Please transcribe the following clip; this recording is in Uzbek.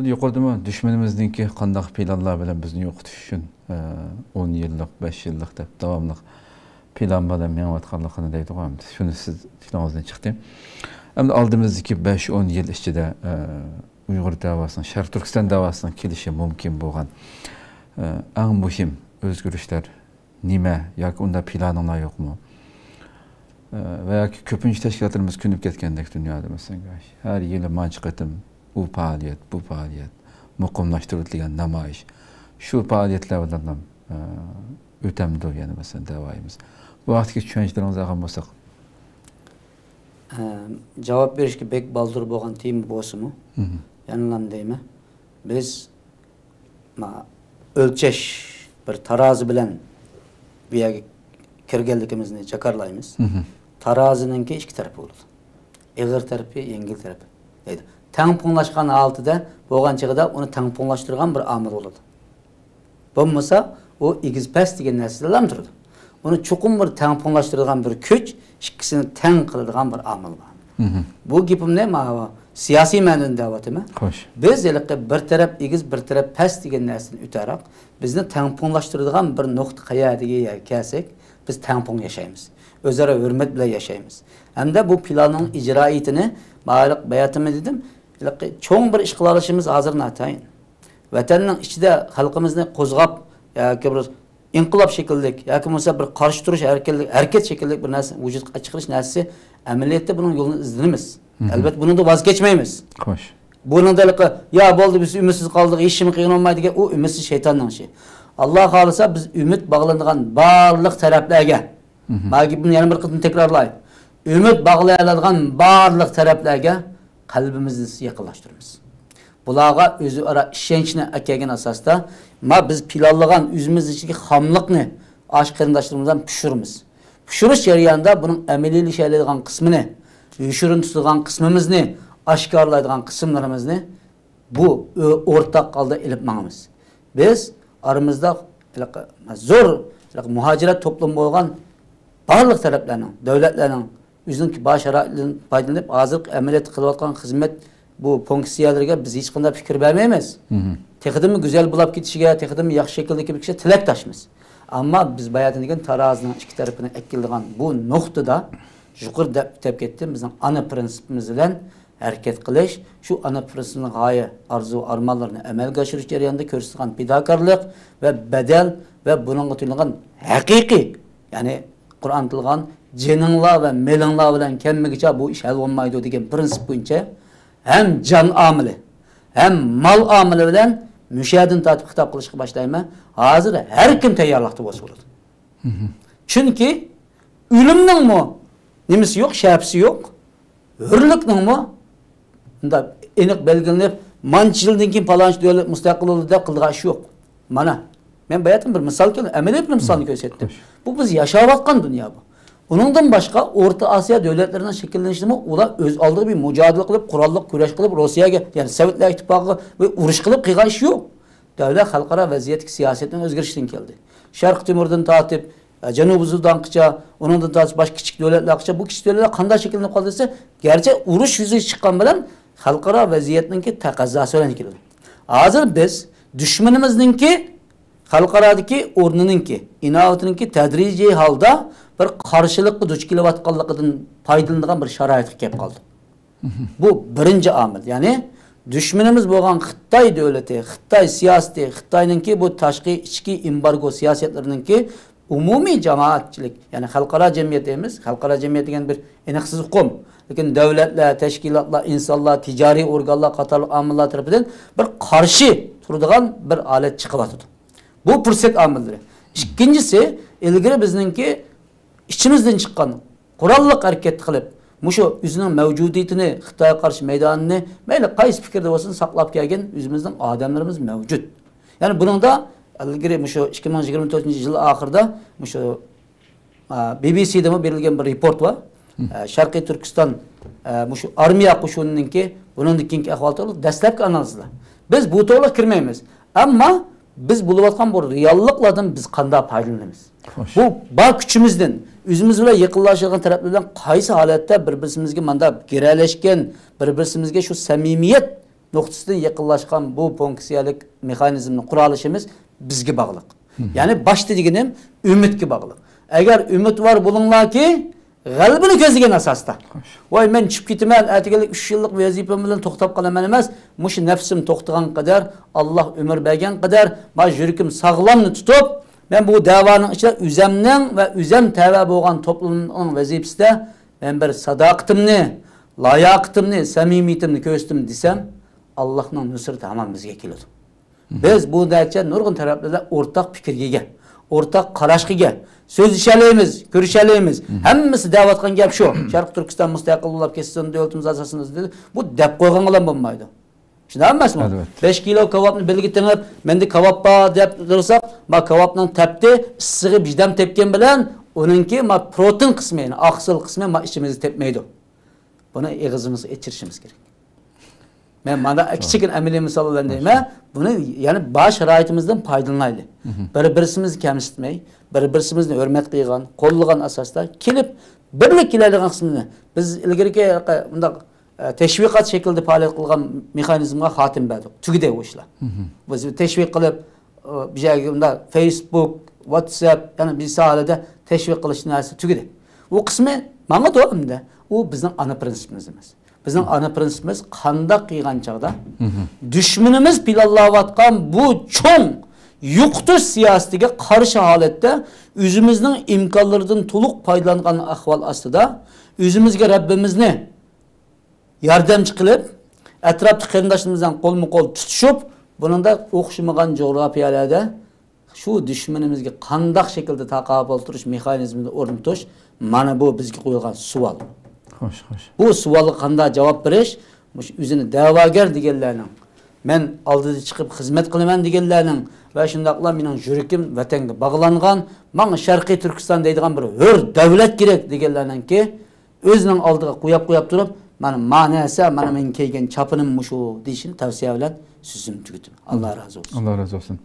Yuqorida düşmanimizdeki qandaq planlar bilan bizni yo'qotish uchun 10 yillik, 5 yillik deb davomli plan bilan menayotganligini deydigan. Shuni siz tilingizdan chiqdi. Endi oldimizdagi 5-10 yil ichida Uyg'ur davosining, Sharq Turkiston davosining kelishi mumkin bo'lgan eng muhim o'zgarishlar nima yoki unda planlar yo'qmi? Va yoki ko'pincha tashkilotlarimiz kunib ketgandek dunyoda masalan, har yili manch qatim u faaliyet, bu faaliyet, muqimlashtirilgan namoyish. Shu faaliyetlar bilan o'tamdi yana masalan davoyimiz. Bu vaqtga tushunchalarimiz olgan bo'lsak, javob berishga bek baldur bo'lgan tema bo'lsa-mu? Yanılan deymi? Biz ölçeş bir tarazi bilen bu yerga kirganligimizni jakarlaymiz. Tarazininki ikki tarafı bo'ladi. Ig'ir tarafi, yengil tarafi deydi. Tangpunglashgan holatida bo'lgan chig'ida uni tangpunglashtirgan bir omil bo'ladi. Bo'lmasa, u egiz past degan narsalar turadi. Uni chuqur bir tangpunglashtirgan bir kuch, ikkisini tang qiladigan bir omil bor. Bu gapim ne ma? Siyasi ma'noda deyaptimi? Xo'sh. Biz bir taraf egiz, bir taraf past degan narsani o'taraq, bizni tangpunglashtiradigan bir nuqta qayerga kelsak, biz tangpung yashaymiz. O'zaro hurmat bilan yashaymiz. Hamda bu planning ijroiyatini ma'lum bayatimi dedim. Cho'ng bir ish qila olishimiz hozir natayin. Vatanning ichida xalqimizni qo'zg'ab yoki bir inqilob shekillik yoki bo'lmasa bir qarshi turish harakat shekillik bir narsa vujudga chiqarish narsasi amaliyotda buning yo'lini izlaymiz. Albatta bundan voz kechmaymiz. Xo'sh. Buningda ya bo'ldi biz umidsiz qoldik, hech kim qiyin olmaydi degan u umidsiz shaytonning ishi. Alloh xolisa biz umid bog'lanadigan barliq taraflarga Magi buni yana bir qitim takrorlayman. Umid bog'laydigan barliq taraflarga qalbimizni yaqinlashtiramiz. Bularga o'zi ara ishonchni akagan asosda biz planlagan o'zimiz ichidagi xomliqni osh qarindoshlarimizdan pishiramiz. Pishirish jarayonida buning amaliylashiadigan qismini, yoshirin tutilgan qismimizni, oshkorlaydigan qismlarimizni bu o'rtaq holda ilib mangamiz. Biz aramizda zo'r muhojirat to'plami bo'lgan barliq taraflarning, davlatlarning o'zining bosh sharoitidan foydalanib, hozir amaliyot qilayotgan xizmat bu funksiyalarga biz hech qanday fikr bermaymiz. Texniki go'zal bo'lib ketishiga, texniki yaxshi shaklda ketishga tilakdoshmiz. Ammo biz bayatın degan tarozining ikki tarafini akkildigan bu nuqtada yuqori deb ketdim. Bizning ana prinsipimiz bilan harakat qilish, shu ana prinsipning g'oya, arzu, armonlarni amalga oshirish jarayonida ko'rsatilgan fidokorlik va badal va buningga to'langan haqiqiy, ya'ni Qur'on tilgan jininglar va melinglar bilan kelmagicha bu ish hal bo'lmaydi degan prinsip bo'yicha hem can amili, hem mal amili bilan müşahidin tatib xitob qilishga boshlayman. Hozir har kim tayyorlikda bo'lsa bo'ladi. Chunki o'limning mo nimasi yo'q, shapsi yo'q. Hurlikning mo unda aniq belgilanib, mancha yildan keyin falonchi davlat mustaqil bo'ldi deb qilgan ish yo'q. Mana men bayatim bir misol keldim, amaliy bir misolni ko'rsatdim. Bu biz yashayotgan dunyo bu. Uningdan boshqa O'rta Osiyo davlatlarining shakllanishini ular o'z oldiga bir mujodala qilib, qurolliq kurash qilib Rossiyaga, ya'ni Sovetlar ittifoqiga urush qilib qilgan ish yo'q. Davlat xalqaro vaziyatga siyosatning o'zgarishdan keldi. Sharq Timurdan tortib, Janubiy Sudangacha, uningdan tortib boshqa kichik davlatlargacha bu kichik davlatlar qanday shakllanib qoldi desa, garchi urush yuzaga chiqqan bilan xalqaro vaziyatning taqozosi bilan keldi. Hozir biz dushmanimizningki xalqarodagi o'rnininki, inovatiningki tadrijiy holda bir qarshilikqa duch kelayotganligidan foydalanadigan bir sharoitga kelib qoldi. Bu birinchi omil. Ya'ni dushmanimiz bo'lgan Xitoy davlati, Xitoy siyosati, Xitoyninki bu tashqi ichki embargo siyosatlarininki umumiy jamoatchilik, ya'ni xalqaro jamiyat deymiz. Xalqaro jamiyat degan bir aniqsiz hukm. Lekin davlatlar, tashkilotlar, insonlar, tijoriy organlar qatorli omillar tomonidan bir qarshi turadigan bir holat chiqyapti. Bu fursat omillari. Ikkinchisi, ilgari bizningki içimizden çıkan qurolliq harakat qilib, mushu o'zining mavjudiyatini, Xitoyga qarshi maydonini mayli qaysi fikrda bo'lsin saqlab kelgan o'zimizning odamlarimiz mavjud. Ya'ni buningda ilgari mushu 2024-yil oxirida mushu BBC'da berilgan bir report bor. Sharqiy Turkiston mushu armiya qo'shunininki buningdan keyingi ahvol to'g'ri dastlabki analizlar. Biz bu to'g'ri kirmaymiz. Ammo biz bo'layotgan bu realliklardan biz qanday foydalanamiz? Bu bak kuchimizdan o'zimiz bilan yaqinlashgan taraflardan qaysi holatda bir-birimizga manda geralashgan, bir-birimizga shu samimiyat nuqtasidan yaqinlashgan bu funksiyalik mexanizmni qura olishimiz bizga bog'liq. Ya'ni boshda deganim umidga bog'liq. Agar umid bor bo'linglarki, g'alabani ko'zlagan asosda. Voy men chiqib ketaman, atagalik 3 yillik vazifam bilan to'xtab qolaman emas, mush nafsim to'xtagan qadar, Alloh umr bergan qadar, men yurakim sog'lomni tutib, men bu da'voning ichida o'zimning va o'zim tava bo'lgan to'plamning vazifasida men bir sadoqatimni, layoqatimni, samimiyatimni ko'rsatdim desam, Allohning nusrati hamon bizga keladi. Biz bu darcha nurg'un taraflarda o'rtaq fikrga ega, o'rtaq qarashga ega. Sözleşeliyimiz, görüşeliyimiz. Hammasi davatgan gap shu. Sharq Turkiston mustaqil bo'lib ketsin, davlatimiz asosimiz dedi. Bu deb qo'ygan bilan bo'lmaydi. Shunday emasmi? 5 kilo kebabni belgi tengib, menda kebab bor deb tursak, ma kebabning tapti issig'i bijdam tepgan bilan, uningki ma protein qismini, oqsil qismi ma ichimizda tepmaydi. Buni eg'izimizga ichirishimiz kerak. Men mana kichik amaliy misol bilan deyman, buni ya'ni bosh sharoitimizdan foydalanaylik. Bir-birimizni kamsitmay, bir-birimizni hurmat qilgan, qo'llagan asosda kelib birlik keladigan qismini biz ilgariki bunda tashviqot shaklida faoliyat qilgan mexanizmga xotim berdik. Tugide o ishlar. Biz tashviq qilib bir joyga bunda Facebook, WhatsApp, ya'ni bir sohada tashviq qilish narsa tugide. U qismi menga to'g'rimda, u bizning ana prinsipimiz emas. Bizning ana prinsipimiz qandoq qilgan chaqda dushmanimiz planlayotgan bu cho'ng yuqtish siyosatiga qarshi holatda o'zimizning imkonlaridan to'liq foydalangan ahvol ostida o'zimizga Rabbimizni yordamchi qilib, atrofda qarindoshlarimizdan qo'lma-qo'l tutishib, buningda o'xshamagan jo'g'rafiyalarda shu dushmanimizga qandoq shaklda taqobil turish mexanizmini o'rnatish mana bu bizga qo'yilgan savol. Xo'sh, xo'sh. Bu savolga qanday javob berish, o'zini da'vogar deganlarning, men oldida chiqib xizmat qilaman deganlarning va shundaqla mening yurakim vatanga bog'langan, menga Sharqiy Turkiston deydigan bir hur davlat kerak deganlarningki, o'zining oldiga qo'yib turib, mana ma'nasi, mana men kelgan chapinim shu deyishini tavsiya bilan so'zim tugadim. Alloh razı olsun. Alloh razı olsun.